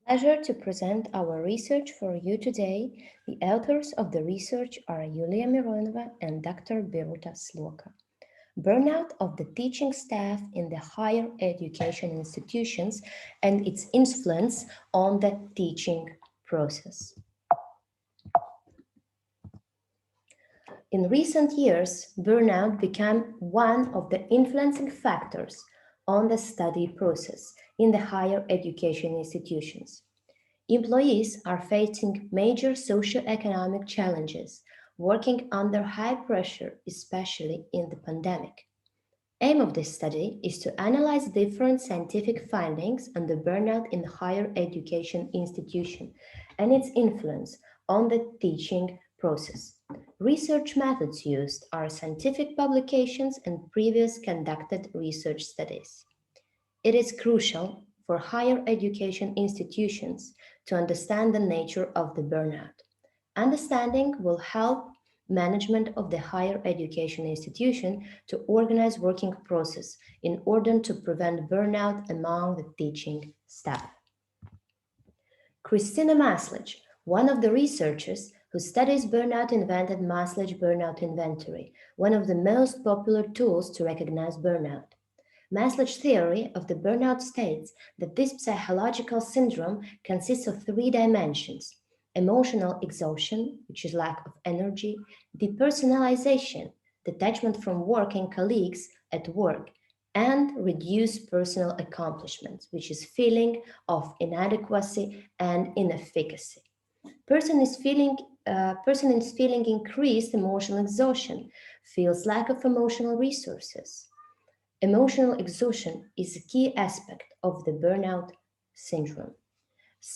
Pleasure to present our research for you today. The authors of the research are Julija MİRONOVA and Dr. Biruta SLOKA. Burnout of the teaching staff in the higher education institutions and its influence on the teaching process. In recent years, burnout became one of the influencing factors on the study process in the higher education institutions. Employees are facing major socio-economic challenges, working under high pressure, especially in the pandemic. Aim of this study is to analyze different scientific findings on the burnout in the higher education institution and its influence on the teaching process. Research methods used are scientific publications and previous conducted research studies. It is crucial for higher education institutions to understand the nature of the burnout. Understanding will help management of the higher education institution to organize working process in order to prevent burnout among the teaching staff. Kristina Maslić, one of the researchers who studies burnout, invented Maslić Burnout Inventory, one of the most popular tools to recognize burnout. Maslić's theory of the burnout states that this psychological syndrome consists of three dimensions: emotional exhaustion, which is lack of energy; depersonalization, detachment from work and colleagues at work; and reduced personal accomplishments, which is feeling of inadequacy and inefficacy. Person is feeling increased emotional exhaustion, feels lack of emotional resources. Emotional exhaustion is a key aspect of the burnout syndrome.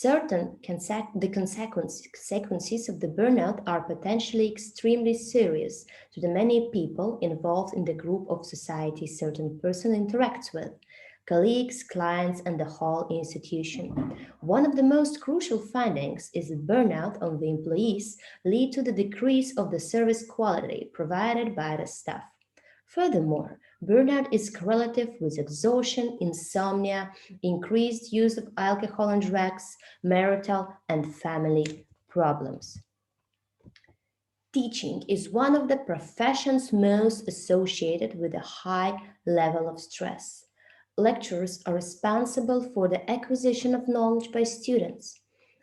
The consequences of the burnout are potentially extremely serious to the many people involved in the group of society certain person interacts with, colleagues, clients, and the whole institution. One of the most crucial findings is that burnout on the employees lead to the decrease of the service quality provided by the staff. Furthermore, burnout is correlative with exhaustion, insomnia, increased use of alcohol and drugs, marital and family problems. Teaching is one of the professions most associated with a high level of stress. Lecturers are responsible for the acquisition of knowledge by students.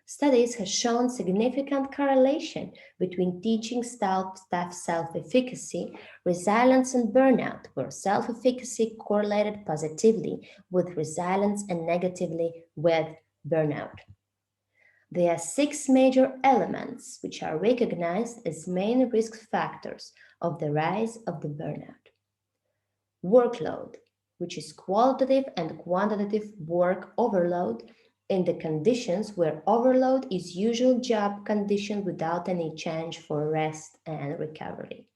Studies have shown significant correlation between teaching staff self-efficacy, resilience, and burnout, where self-efficacy correlated positively with resilience and negatively with burnout. There are 6 major elements which are recognized as main risk factors of the rise of the burnout. Workload, which is qualitative and quantitative work overload in the conditions where overload is usual job condition without any change for rest and recovery.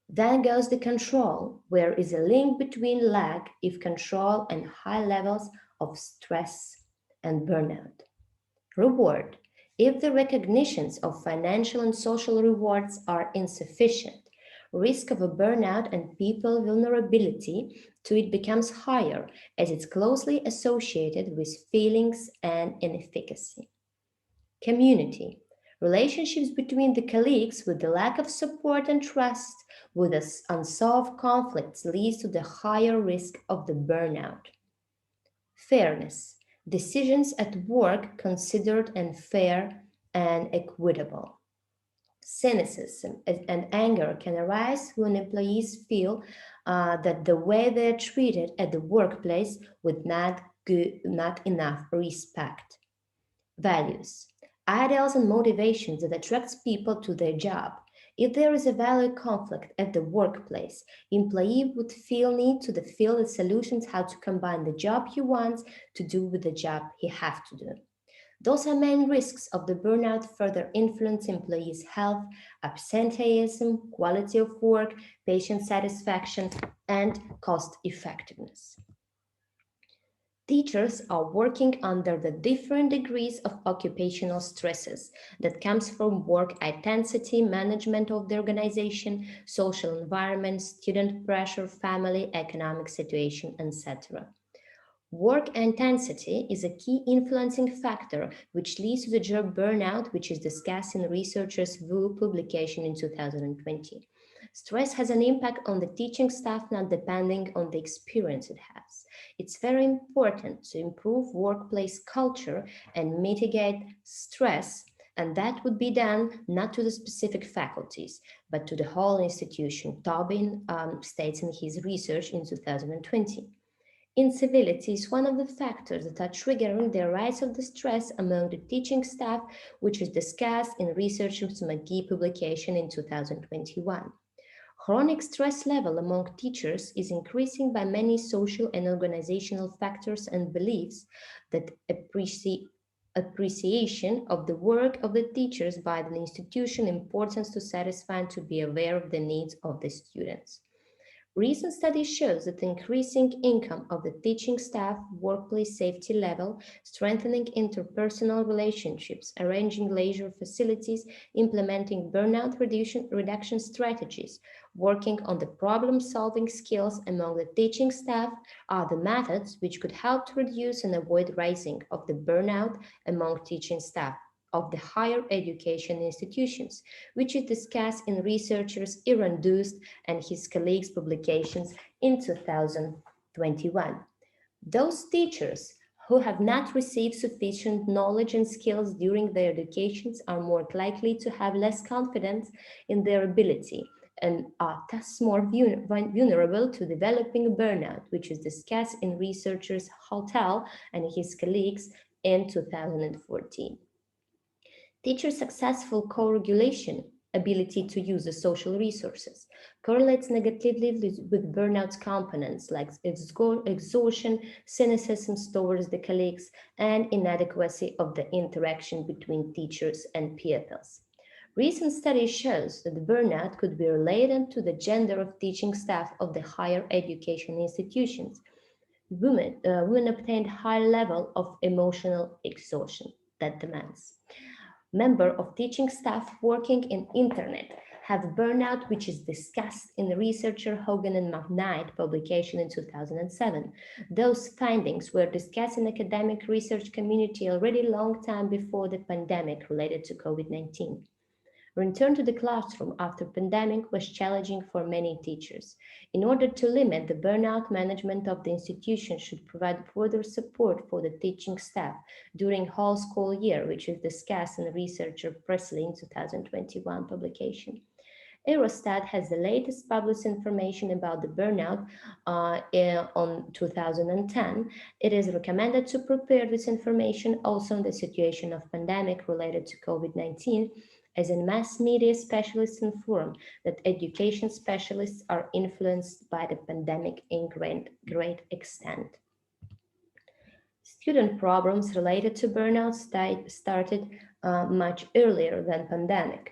Then goes the control, where is a link between lack of control and high levels of stress and burnout. Reward, if the recognitions of financial and social rewards are insufficient, risk of a burnout and people vulnerability to it becomes higher as it's closely associated with feelings and inefficacy. Community, relationships between the colleagues with the lack of support and trust with unsolved conflicts leads to the higher risk of the burnout. Fairness, decisions at work considered unfair and equitable. Cynicism and anger can arise when employees feel that the way they are treated at the workplace with not enough respect. Values, ideals and motivations that attracts people to their job. If there is a value conflict at the workplace, employee would feel the solutions how to combine the job he wants to do with the job he has to do. Those are main risks of the burnout further influence employees' health, absenteeism, quality of work, patient satisfaction, and cost effectiveness. Teachers are working under the different degrees of occupational stresses that comes from work intensity, management of the organization, social environment, student pressure, family, economic situation, etc. Work intensity is a key influencing factor which leads to the job burnout, which is discussed in researchers' WU publication in 2020. Stress has an impact on the teaching staff, not depending on the experience it has. It's very important to improve workplace culture and mitigate stress, and that would be done not to the specific faculties, but to the whole institution, Tobin states in his research in 2020. Incivility is one of the factors that are triggering the rise of the stress among the teaching staff, which is discussed in researchers' McGee publication in 2021. Chronic stress level among teachers is increasing by many social and organizational factors and beliefs that appreciation of the work of the teachers by the institution importance to satisfy and to be aware of the needs of the students. Recent study shows that increasing income of the teaching staff, workplace safety level, strengthening interpersonal relationships, arranging leisure facilities, implementing burnout reduction strategies, working on the problem-solving skills among the teaching staff are the methods which could help to reduce and avoid rising of the burnout among teaching staff of the higher education institutions, which is discussed in researchers Iran Dust and his colleagues' publications in 2021. Those teachers who have not received sufficient knowledge and skills during their educations are more likely to have less confidence in their ability and are thus more vulnerable to developing burnout, which is discussed in researchers Haltel and his colleagues in 2014. Teacher successful co-regulation, ability to use the social resources, correlates negatively with burnout components like exhaustion, cynicism towards the colleagues, and inadequacy of the interaction between teachers and pupils. Recent study shows that the burnout could be related to the gender of teaching staff of the higher education institutions. Women obtained high level of emotional exhaustion that demands. Member of teaching staff working in internet have burnout, which is discussed in the researcher Hogan and McKnight publication in 2007. Those findings were discussed in academic research community already a long time before the pandemic related to COVID-19. Return to the classroom after pandemic was challenging for many teachers. In order to limit the burnout, management of the institution should provide further support for the teaching staff during whole school year, which is discussed in researcher Presley in 2021 publication. Eurostat has the latest published information about the burnout on 2010. It is recommended to prepare this information also in the situation of pandemic related to COVID-19, as in mass media specialists inform that education specialists are influenced by the pandemic in great extent. Student problems related to burnout started much earlier than pandemic.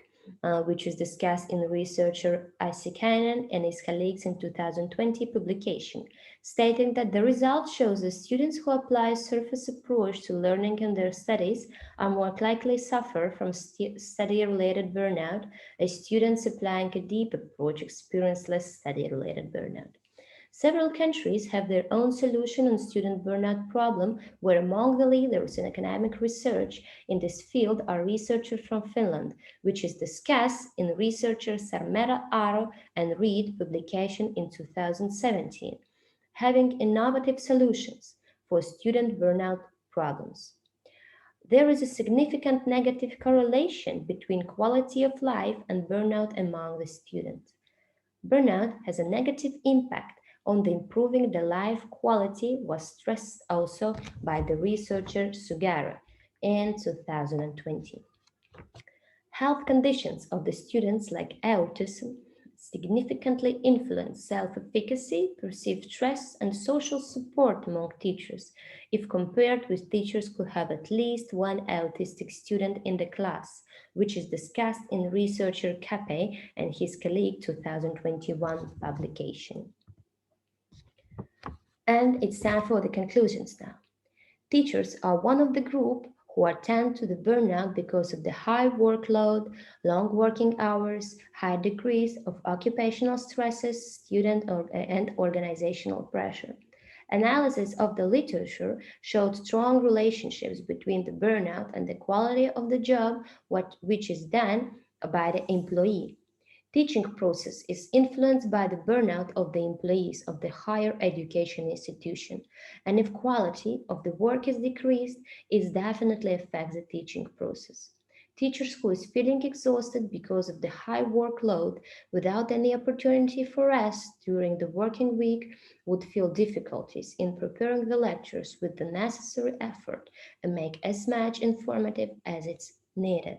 Which is discussed in researcher Isikainen and his colleagues in 2020 publication, stating that the result shows that students who apply a surface approach to learning in their studies are more likely suffer from study-related burnout, as students applying a deep approach experience less study-related burnout. Several countries have their own solution on student burnout problem, where among the leaders in academic research in this field are researchers from Finland, which is discussed in researcher Sarmera Aro and Reed publication in 2017, having innovative solutions for student burnout problems. There is a significant negative correlation between quality of life and burnout among the students. Burnout has a negative impact on the improving the life quality was stressed also by the researcher Sugara in 2020. Health conditions of the students like autism significantly influence self-efficacy, perceived stress, and social support among teachers if compared with teachers who have at least one autistic student in the class, which is discussed in researcher Cape and his colleague 2021 publication. And it's time for the conclusions now. Teachers are one of the group who attend to the burnout because of the high workload, long working hours, high degrees of occupational stresses, student and organizational pressure. Analysis of the literature showed strong relationships between the burnout and the quality of the job which is done by the employee. Teaching process is influenced by the burnout of the employees of the higher education institution, and if quality of the work is decreased, it definitely affects the teaching process. Teachers who is feeling exhausted because of the high workload without any opportunity for rest during the working week would feel difficulties in preparing the lectures with the necessary effort and make as much informative as it's needed.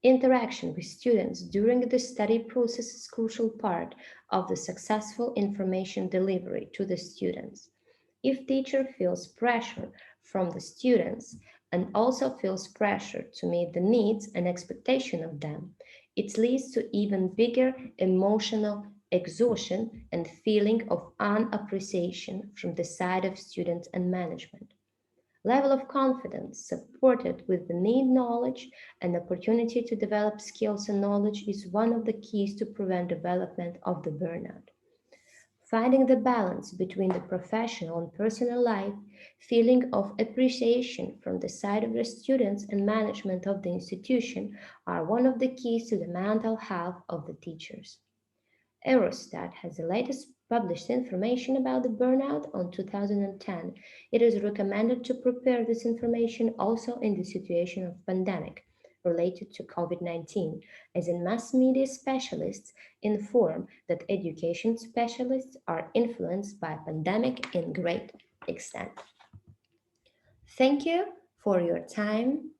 Interaction with students during the study process is a crucial part of the successful information delivery to the students. If teacher feels pressure from the students and also feels pressure to meet the needs and expectation of them, it leads to even bigger emotional exhaustion and feeling of unappreciation from the side of students and management. Level of confidence supported with the need knowledge and opportunity to develop skills and knowledge is one of the keys to prevent development of the burnout. Finding the balance between the professional and personal life, feeling of appreciation from the side of the students and management of the institution are one of the keys to the mental health of the teachers. Eurostat has the latest published information about the burnout on 2010. It is recommended to prepare this information also in the situation of pandemic related to COVID-19, as in mass media specialists inform that education specialists are influenced by pandemic in great extent. Thank you for your time.